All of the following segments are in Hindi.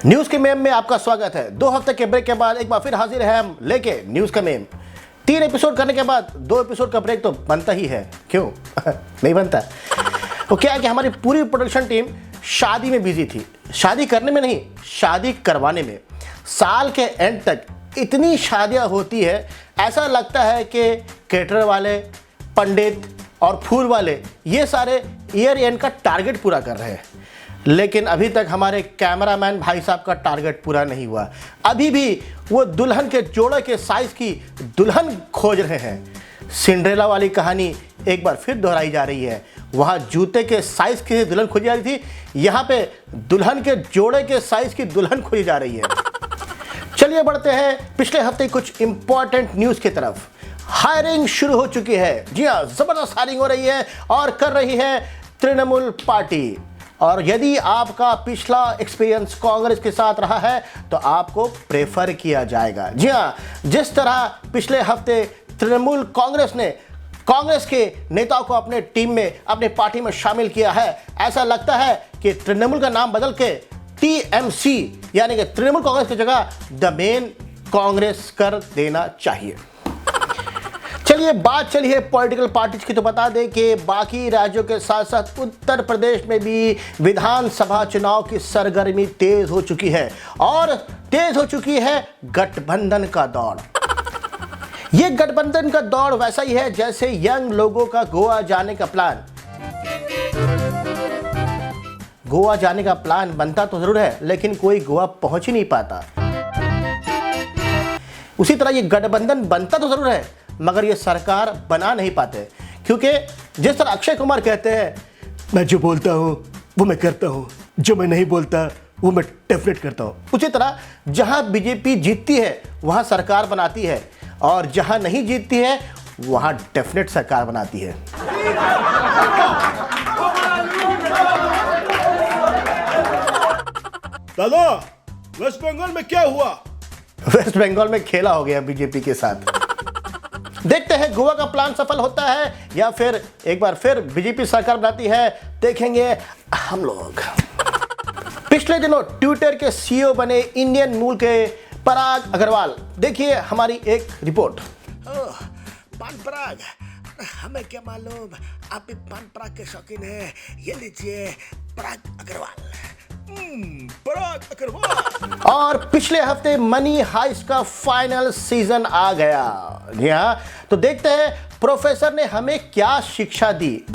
न्यूज के मेम में आपका स्वागत है। 2 हफ्ते के ब्रेक के बाद एक बार फिर हाजिर है हम लेके न्यूज का मेम। 3 एपिसोड करने के बाद 2 एपिसोड का ब्रेक तो बनता ही है, क्यों नहीं बनता। वो क्या है कि हमारी पूरी प्रोडक्शन टीम शादी में बिजी थी। शादी करने में नहीं, शादी करवाने में। साल के एंड तक इतनी शादियां होती है, ऐसा लगता है कि कैटरर वाले, पंडित और फूल वाले ये सारे ईयर एंड का टारगेट पूरा कर रहे हैं, लेकिन अभी तक हमारे कैमरामैन भाई साहब का टारगेट पूरा नहीं हुआ। अभी भी वो दुल्हन के जोड़े के साइज की दुल्हन खोज रहे हैं। सिंड्रेला वाली कहानी एक बार फिर दोहराई जा रही है। वहाँ जूते के साइज की दुल्हन खोजी जा रही थी, यहाँ पे दुल्हन के जोड़े के साइज की दुल्हन खोजी जा रही है। चलिए बढ़ते हैं पिछले हफ्ते कुछ इंपॉर्टेंट न्यूज़ की तरफ। हायरिंग शुरू हो चुकी है। जी हाँ, जबरदस्त हायरिंग हो रही है और कर रही है तृणमूल पार्टी। और यदि आपका पिछला एक्सपीरियंस कांग्रेस के साथ रहा है तो आपको प्रेफर किया जाएगा। जी हाँ, जिस तरह पिछले हफ्ते तृणमूल कांग्रेस ने कांग्रेस के नेताओं को अपने टीम में, अपने पार्टी में शामिल किया है, ऐसा लगता है कि तृणमूल का नाम बदल के TMC यानी कि तृणमूल कांग्रेस की जगह द मेन कांग्रेस कर देना चाहिए। चलिए बात चलिए पॉलिटिकल पार्टीज की, तो बता दें कि बाकी राज्यों के साथ साथ उत्तर प्रदेश में भी विधानसभा चुनाव की सरगर्मी तेज हो चुकी है और तेज हो चुकी है गठबंधन का दौर। ये गठबंधन का दौर वैसा ही है जैसे यंग लोगों का गोवा जाने का प्लान। गोवा जाने का प्लान बनता तो जरूर है, लेकिन कोई गोवा पहुंच ही नहीं पाता। उसी तरह ये गठबंधन बनता तो जरूर है, मगर ये सरकार बना नहीं पाते, क्योंकि जिस तरह अक्षय कुमार कहते हैं, मैं जो बोलता हूं वो मैं करता हूं, जो मैं नहीं बोलता वो मैं डेफिनेट करता हूं। उसी तरह जहां बीजेपी जीतती है वहां सरकार बनाती है, और जहां नहीं जीतती है वहां डेफिनेट सरकार बनाती है। दादा, वेस्ट बंगाल में क्या हुआ? वेस्ट बंगाल में खेला हो गया बीजेपी के साथ। देखते हैं गोवा का प्लान सफल होता है या फिर एक बार फिर बीजेपी सरकार बनाती है, देखेंगे हम लोग। पिछले दिनों ट्विटर के CEO बने इंडियन मूल के पराग अग्रवाल। देखिए हमारी एक रिपोर्ट। पान पराग, हमें क्या मालूम आप भी पान पराग के शौकीन हैं। ये लीजिए पराग अग्रवाल। पराग अग्रवाल। और पिछले हफ्ते मनी हाइस्ट का फाइनल सीजन आ गया। जी हाँ, तो देखते हैं प्रोफेसर ने हमें क्या शिक्षा दी।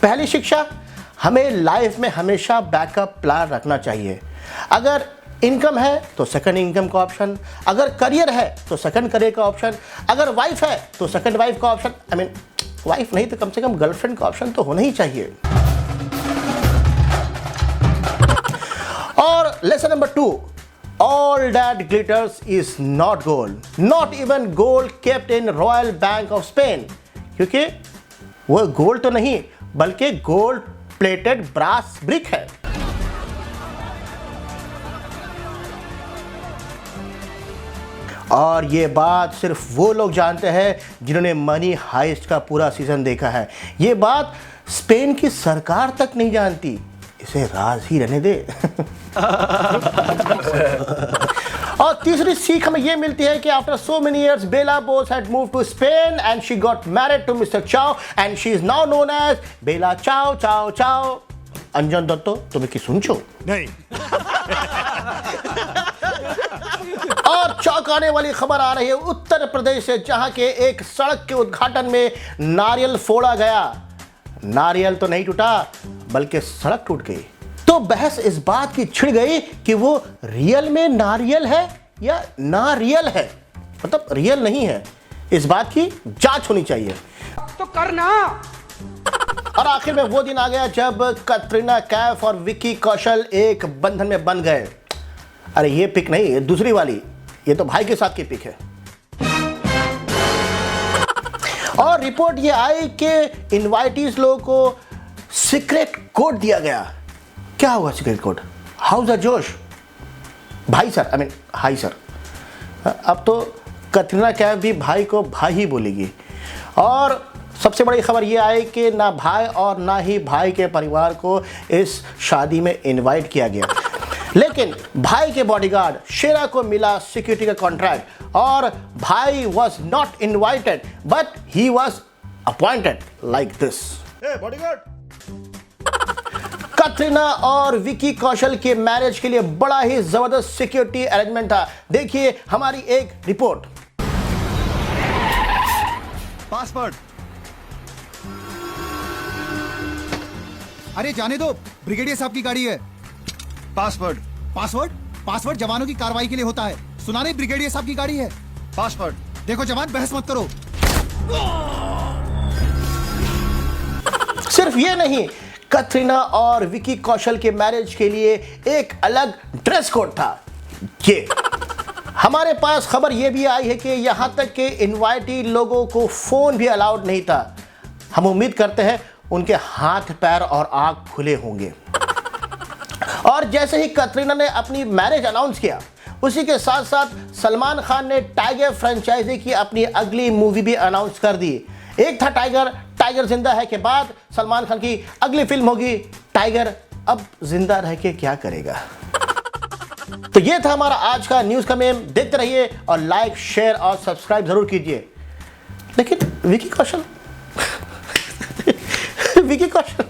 पहली शिक्षा, हमें लाइफ में हमेशा बैकअप प्लान रखना चाहिए। अगर इनकम है तो सेकंड इनकम का ऑप्शन, अगर करियर है तो सेकंड करियर का ऑप्शन, अगर वाइफ है तो सेकंड वाइफ का ऑप्शन। वाइफ नहीं तो कम से कम गर्लफ्रेंड का ऑप्शन तो होना ही चाहिए। और lesson number 2, all that glitters is not gold, not even gold kept in royal bank of Spain. क्योंकि वो गोल्ड तो नहीं बल्कि गोल्ड प्लेटेड ब्रास ब्रिक है। और ये बात सिर्फ वो लोग जानते हैं जिन्होंने मनी हाइस्ट का पूरा सीजन देखा है। ये बात स्पेन की सरकार तक नहीं जानती, इसे राज ही रहने दे। और तीसरी सीख हमें ये मिलती है कि after so many years Bela Bose had moved to Spain and she got married to mister Chao and she is now known as Bela Chao Chao चाओ। अंजन दत्तो, तुम्हें की सुनचो नहीं। और चौंकाने वाली खबर आ रही है उत्तर प्रदेश से, जहां के एक सड़क के उद्घाटन में नारियल फोड़ा गया। नारियल तो नहीं टूटा बल्कि सड़क टूट गई। तो बहस इस बात की छिड़ गई कि वो रियल में नारियल है या ना रियल है, मतलब रियल नहीं है। इस बात की जांच होनी चाहिए तो करना। और आखिर में वो दिन आ गया जब कटरीना कैफ और विक्की कौशल एक बंधन में बन गए। अरे ये पिक नहीं, ये दूसरी वाली, ये तो भाई के साथ की पिक है। और रिपोर्ट ये आई कि इनवाइटीज लोगों को सीक्रेट कोड दिया गया। क्या हुआ सीक्रेट कोड? हाउस जोश भाई सर, हाई सर। अब तो कटरीना कैफ भी भाई को भाई ही बोलेगी। और सबसे बड़ी खबर ये आई कि ना भाई और ना ही भाई के परिवार को इस शादी में इनवाइट किया गया, लेकिन भाई के बॉडीगार्ड शेरा को मिला सिक्योरिटी का कॉन्ट्रैक्ट और भाई was not invited but he was appointed like this. A bodyguard, Katrina और विकी कौशल के मैरिज के लिए बड़ा ही जबरदस्त सिक्योरिटी अरेंजमेंट था। देखिए हमारी एक रिपोर्ट। पासवर्ड। अरे जाने दो, ब्रिगेडियर साहब की गाड़ी है। पासवर्ड। पासवर्ड? पासवर्ड जवानों की कार्रवाई के लिए होता है। सुना नहीं, ब्रिगेडियर साहब की गाड़ी है। पासवर्ड। देखो जवान, बहस मत करो। सिर्फ ये नहीं, कटरीना और विकी कौशल के मैरिज के लिए एक अलग ड्रेस कोड था। ये हमारे पास खबर यह भी आई है कि यहां तक के इनवाइटी लोगों को फोन भी अलाउड नहीं था। हम उम्मीद करते हैं उनके हाथ पैर और आंख खुले होंगे। और जैसे ही कटरीना ने अपनी मैरिज अनाउंस किया, उसी के साथ साथ सलमान खान ने टाइगर फ्रेंचाइजी की अपनी अगली मूवी भी अनाउंस कर दी। एक था टाइगर जिंदा है के बाद सलमान खान की अगली फिल्म होगी टाइगर अब जिंदा रह के क्या करेगा। तो ये था हमारा आज का न्यूज़ का मेम। देखते रहिए और लाइक, शेयर और सब्सक्राइब जरूर कीजिए। लेकिन विकी कौशल विकी कौशल